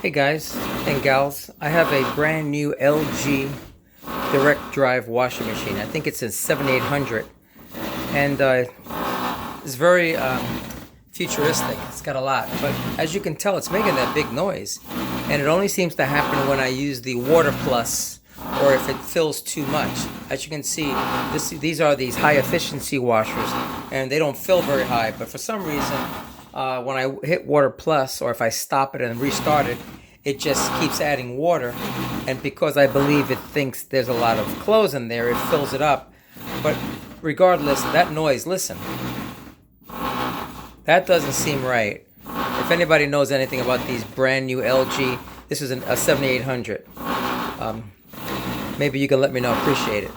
Hey guys and gals, I have a brand new LG direct drive washing machine. I think it's a 7800, and it's very futuristic. It's got a lot, but as you can tell, it's making that big noise, and it only seems to happen when I use the water plus or if it fills too much. As you can see, these are these high efficiency washers, and they don't fill very high, but for some reason when I hit water plus, or if I stop it and restart it, it just keeps adding water, and because I believe it thinks there's a lot of clothes in there, it fills it up. But regardless, that noise, listen, that doesn't seem right. If anybody knows anything about these brand new LG, this is a 7800. Maybe you can let me know. Appreciate it.